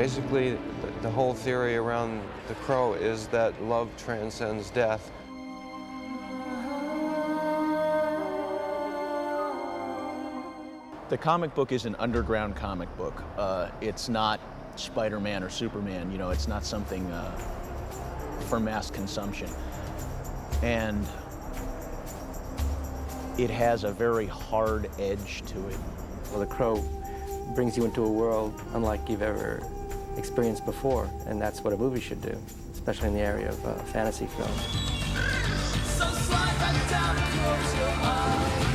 Basically, the whole theory around The Crow is that love transcends death. The comic book is an underground comic book. It's not Spider-Man or Superman, you know, it's not something for mass consumption. And it has a very hard edge to it. Well, The Crow brings you into a world unlike you've ever experienced before, and that's what a movie should do, especially in the area of fantasy film. So slide back down and close your eyes.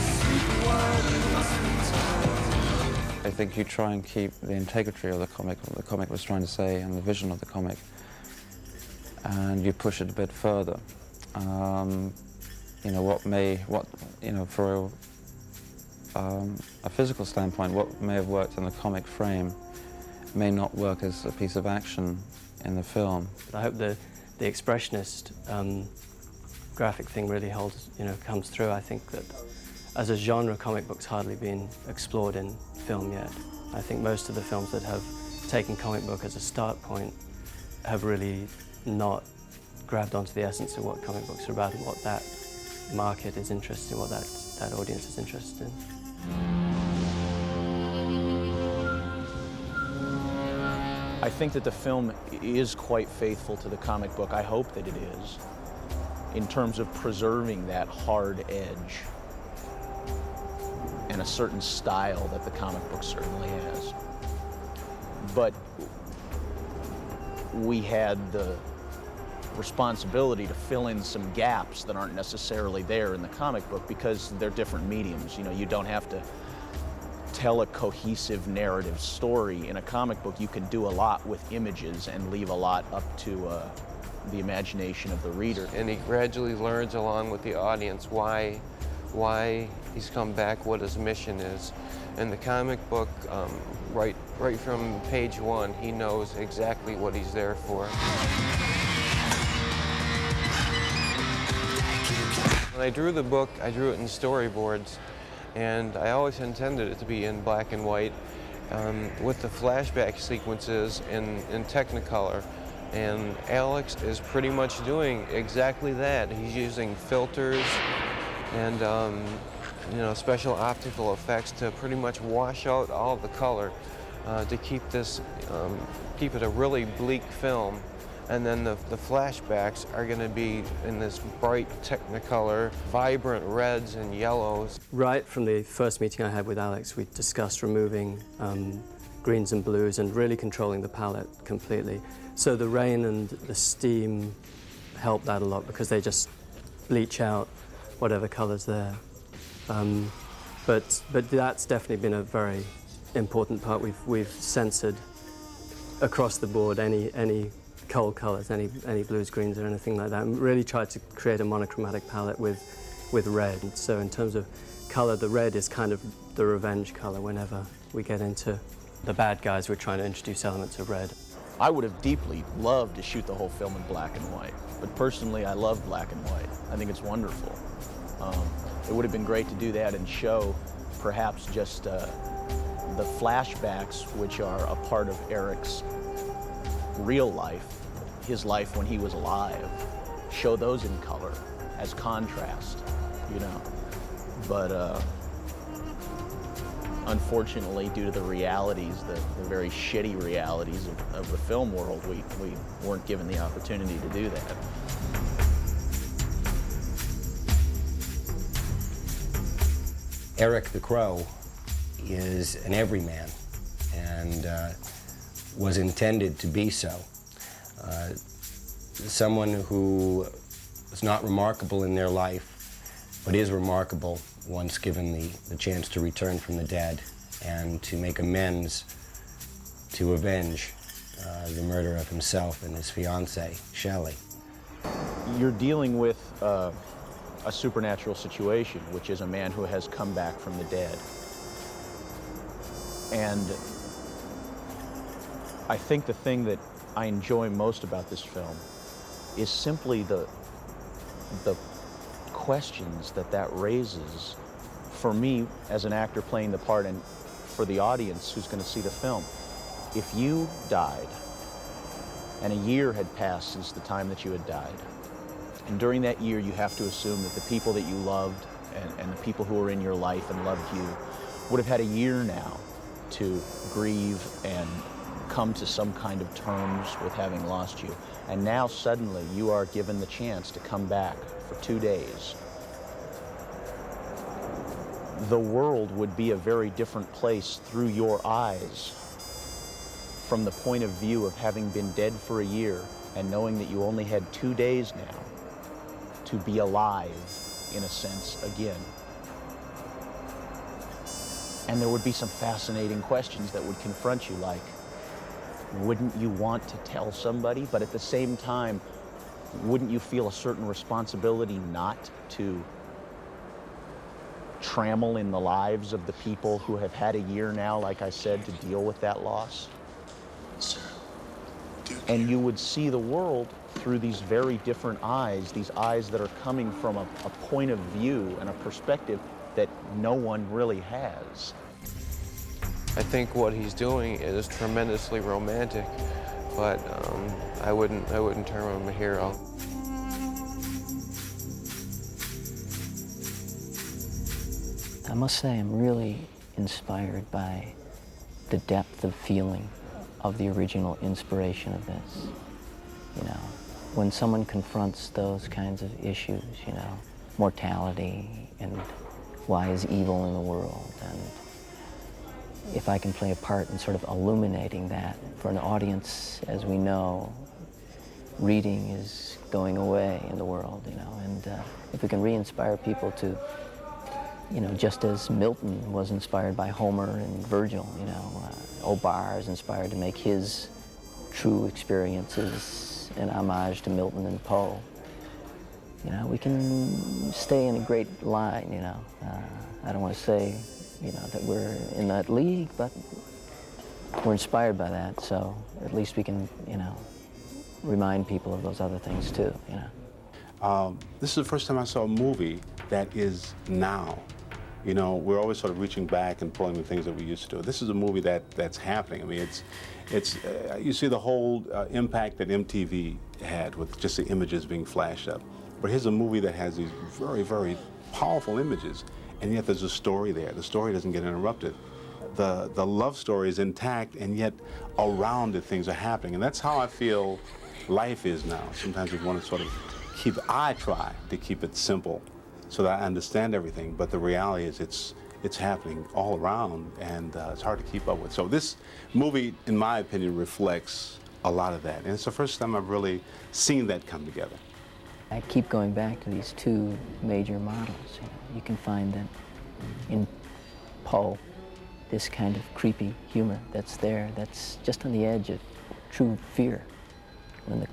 See the world you must be told. I think you try and keep the integrity of the comic, what the comic was trying to say, and the vision of the comic, and you push it a bit further. You know, for a physical standpoint, what may have worked in the comic frame may not work as a piece of action in the film. I hope the expressionist graphic thing really comes through. I think that as a genre, comic books hardly been explored in film yet. I think most of the films that have taken comic book as a start point have really not grabbed onto the essence of what comic books are about and what that market is interested in, what that audience is interested in. I think that the film is quite faithful to the comic book. I hope that it is, in terms of preserving that hard edge and a certain style that the comic book certainly has. But we had the responsibility to fill in some gaps that aren't necessarily there in the comic book because they're different mediums. You know, you don't have to tell a cohesive narrative story. In a comic book, you can do a lot with images and leave a lot up to the imagination of the reader. And he gradually learns along with the audience why he's come back, what his mission is. In the comic book, right from page one, he knows exactly what he's there for. When I drew the book, I drew it in storyboards, and I always intended it to be in black and white with the flashback sequences in Technicolor. And Alex is pretty much doing exactly that. He's using filters and special optical effects to pretty much wash out all of the color to keep it a really bleak film. And then the flashbacks are going to be in this bright Technicolor, vibrant reds and yellows. Right from the first meeting I had with Alex, we discussed removing greens and blues and really controlling the palette completely. So the rain and the steam help that a lot because they just bleach out whatever color's there. But that's definitely been a very important part. We've censored across the board any cold colors, any blues, greens, or anything like that, and really tried to create a monochromatic palette with red. So in terms of color, the red is kind of the revenge color. Whenever we get into the bad guys, we're trying to introduce elements of red. I would have deeply loved to shoot the whole film in black and white, but personally I love black and white. I think it's wonderful. It would have been great to do that and show perhaps just the flashbacks, which are a part of Eric's real life, his life when he was alive, show those in color as contrast, you know. But unfortunately, due to the realities, the very shitty realities of the film world, we weren't given the opportunity to do that. Eric the Crow is an everyman and was intended to be so. Someone who is not remarkable in their life, but is remarkable once given the chance to return from the dead and to make amends, to avenge the murder of himself and his fiancée, Shelley. You're dealing with a supernatural situation, which is a man who has come back from the dead. And I think the thing that I enjoy most about this film is simply the questions that raises for me as an actor playing the part and for the audience who's going to see the film. If you died, and a year had passed since the time that you had died, and during that year you have to assume that the people that you loved and the people who were in your life and loved you would have had a year now to grieve and come to some kind of terms with having lost you. And now suddenly you are given the chance to come back for 2 days. The world would be a very different place through your eyes from the point of view of having been dead for a year and knowing that you only had 2 days now to be alive, in a sense, again. And there would be some fascinating questions that would confront you, like, wouldn't you want to tell somebody? But at the same time, wouldn't you feel a certain responsibility not to trammel in the lives of the people who have had a year now, like I said, to deal with that loss? Sir, and you would see the world through these very different eyes, these eyes that are coming from a point of view and a perspective that no one really has. I think what he's doing is tremendously romantic, but I wouldn't term him a hero. I must say I'm really inspired by the depth of feeling of the original inspiration of this. You know, when someone confronts those kinds of issues, you know, mortality and why is evil in the world, and if I can play a part in sort of illuminating that for an audience, as we know, reading is going away in the world, you know, and if we can re-inspire people to, you know, just as Milton was inspired by Homer and Virgil, you know, O'Barr is inspired to make his true experiences an homage to Milton and Poe. You know, we can stay in a great line, you know. I don't want to say, you know, that we're in that league, but we're inspired by that, so at least we can, you know, remind people of those other things too, you know. this is the first time I saw a movie that is now. You know, we're always sort of reaching back and pulling the things that we used to do. This is a movie that's happening. I mean, you see the whole impact that MTV had with just the images being flashed up. But here's a movie that has these very, very powerful images, and yet there's a story there. The story doesn't get interrupted. The love story is intact, and yet around it things are happening. And that's how I feel life is now. Sometimes we want to sort of I try to keep it simple so that I understand everything, but the reality is it's happening all around, and it's hard to keep up with. So this movie, in my opinion, reflects a lot of that. And it's the first time I've really seen that come together. I keep going back to these two major models. You know, you can find that in Poe, this kind of creepy humor that's there, that's just on the edge of true fear. When the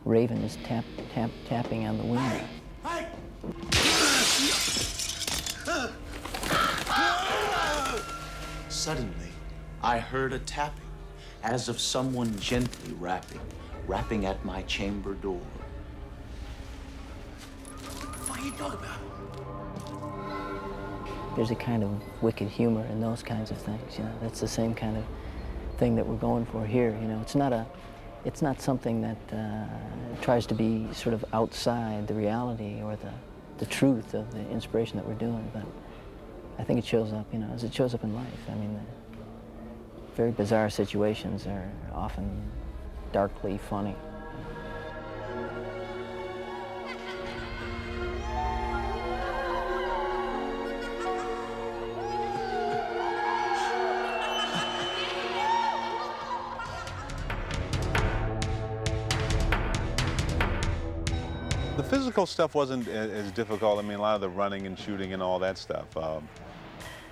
raven is tapping on the window. Suddenly, I heard a tapping, as of someone gently rapping at my chamber door. What are you talking about? There's a kind of wicked humor in those kinds of things, you know. That's the same kind of thing that we're going for here, you know. It's not something that tries to be sort of outside the reality or the truth of the inspiration that we're doing, but I think it shows up, you know, as it shows up in life. I mean, very bizarre situations are often darkly funny. The physical stuff wasn't as difficult. I mean, a lot of the running and shooting and all that stuff.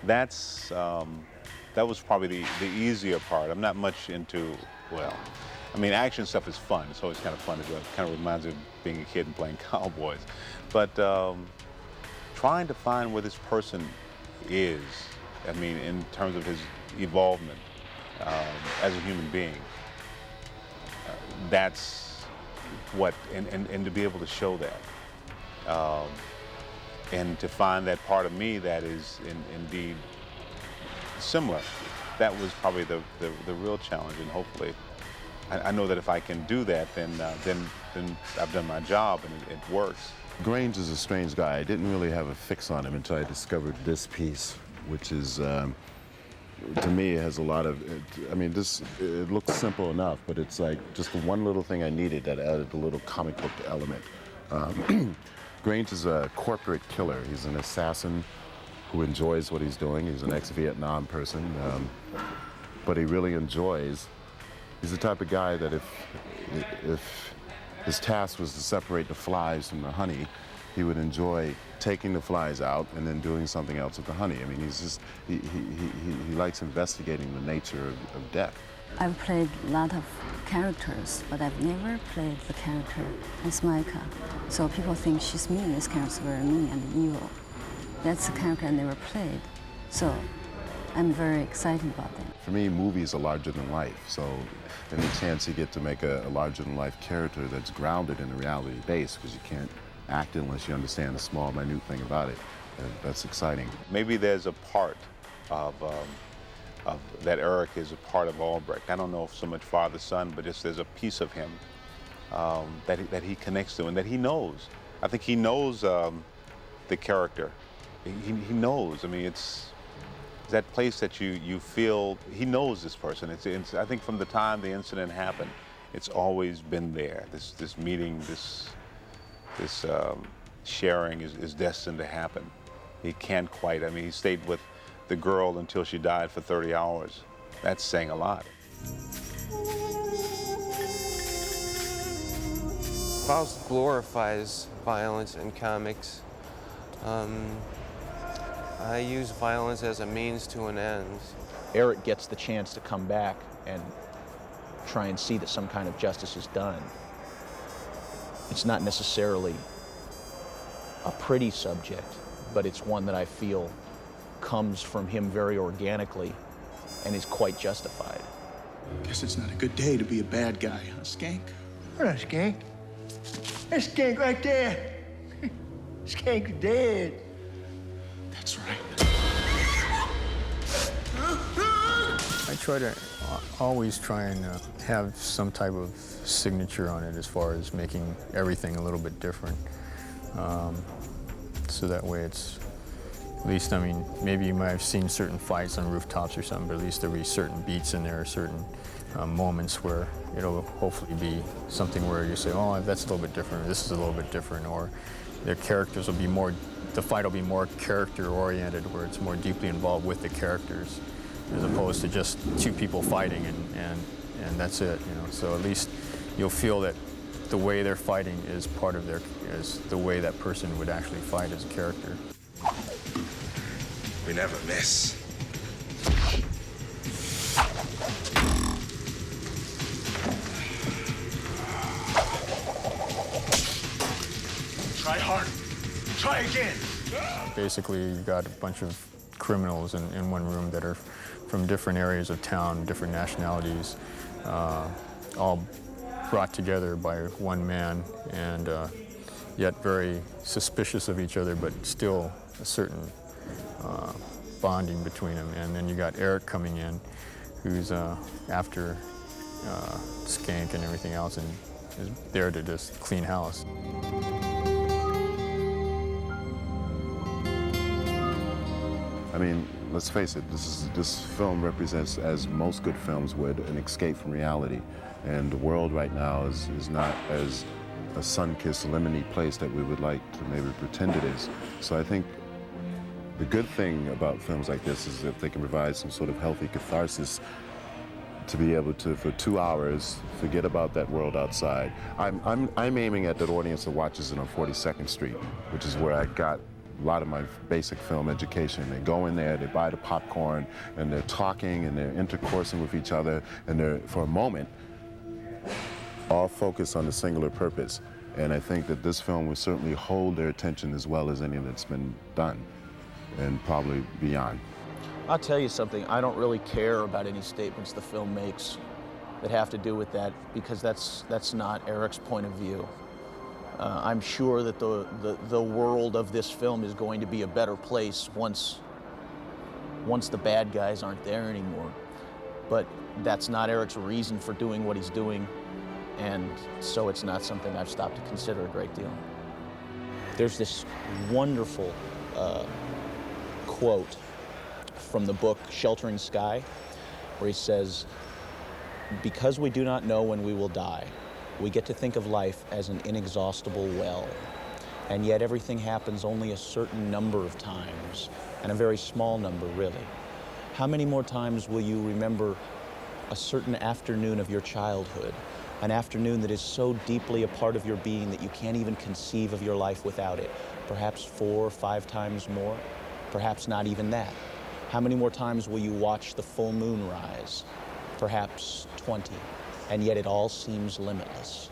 That was probably the easier part. I'm not much into, well, I mean, action stuff is fun. It's always kind of fun to do. It kind of reminds me of being a kid and playing cowboys. But trying to find where this person is, I mean, in terms of his evolvement as a human being, that's what, and to be able to show that. And to find that part of me that is indeed similar. That was probably the real challenge, and hopefully, I know that if I can do that, then I've done my job and it works. Grange is a strange guy. I didn't really have a fix on him until I discovered this piece, which is, to me, it has a lot of, it looks simple enough, but it's like just the one little thing I needed that added a little comic book element. Grange is a corporate killer. He's an assassin who enjoys what he's doing. He's an ex-Vietnam person, but he really enjoys. He's the type of guy that if his task was to separate the flies from the honey, he would enjoy taking the flies out and then doing something else with the honey. I mean, he likes investigating the nature of death. I've played a lot of characters, but I've never played the character as Micah. So people think she's mean. This character's very mean and evil. That's a character I never played. So I'm very excited about that. For me, movies are larger than life. So any chance you get to make a larger than life character that's grounded in a reality base, because you can't act unless you understand the small, minute thing about it. And that's exciting. Maybe there's a part of that Eric is a part of Albrecht. I don't know if so much father-son, but just there's a piece of him that he connects to and that he knows. I think he knows the character. He knows. I mean, it's that place that you feel he knows this person. It's I think from the time the incident happened, it's always been there. This meeting, this sharing is destined to happen. He can't quite. I mean, he stayed with the girl until she died for 30 hours. That's saying a lot. Faust glorifies violence in comics. I use violence as a means to an end. Eric gets the chance to come back and try and see that some kind of justice is done. It's not necessarily a pretty subject, but it's one that I feel comes from him very organically and is quite justified. Guess it's not a good day to be a bad guy, huh, Skank? What a skank? That skank right there. Skank's dead. That's right. I try to always try and have some type of signature on it as far as making everything a little bit different. So that way it's, at least, I mean, maybe you might have seen certain fights on rooftops or something, but at least there'll be certain beats in there, certain moments where it'll hopefully be something where you say, oh, that's a little bit different, this is a little bit different, or their characters will be more, the fight will be more character-oriented, where it's more deeply involved with the characters, as opposed to just two people fighting and that's it, you know. So at least you'll feel that the way they're fighting is part of is the way that person would actually fight as a character. We never miss. Try harder. Try again. Basically, you've got a bunch of criminals in one room that are from different areas of town, different nationalities, all brought together by one man, and yet very suspicious of each other, but still a certain bonding between them. And then you got Eric coming in, who's after Skank and everything else, and is there to just clean house. I mean, let's face it, this film represents, as most good films would, an escape from reality. And the world right now is not as a sun-kissed lemony place that we would like to maybe pretend it is. So I think the good thing about films like this is that they can provide some sort of healthy catharsis to be able to, for 2 hours, forget about that world outside. I'm aiming at that audience that watches it on 42nd Street, which is where I got a lot of my basic film education. They go in there, they buy the popcorn, and they're talking and they're intercoursing with each other, and they're, for a moment, all focused on the singular purpose. And I think that this film will certainly hold their attention as well as any that's been done, and probably beyond. I'll tell you something, I don't really care about any statements the film makes that have to do with that, because that's not Eric's point of view. I'm sure that the world of this film is going to be a better place once once the bad guys aren't there anymore. But that's not Eric's reason for doing what he's doing, and so it's not something I've stopped to consider a great deal. There's this wonderful quote from the book Sheltering Sky, where he says, "Because we do not know when we will die, we get to think of life as an inexhaustible well. And yet everything happens only a certain number of times, and a very small number, really. How many more times will you remember a certain afternoon of your childhood, an afternoon that is so deeply a part of your being that you can't even conceive of your life without it? Perhaps 4 or 5 times more, perhaps not even that. How many more times will you watch the full moon rise? Perhaps 20, and yet it all seems limitless."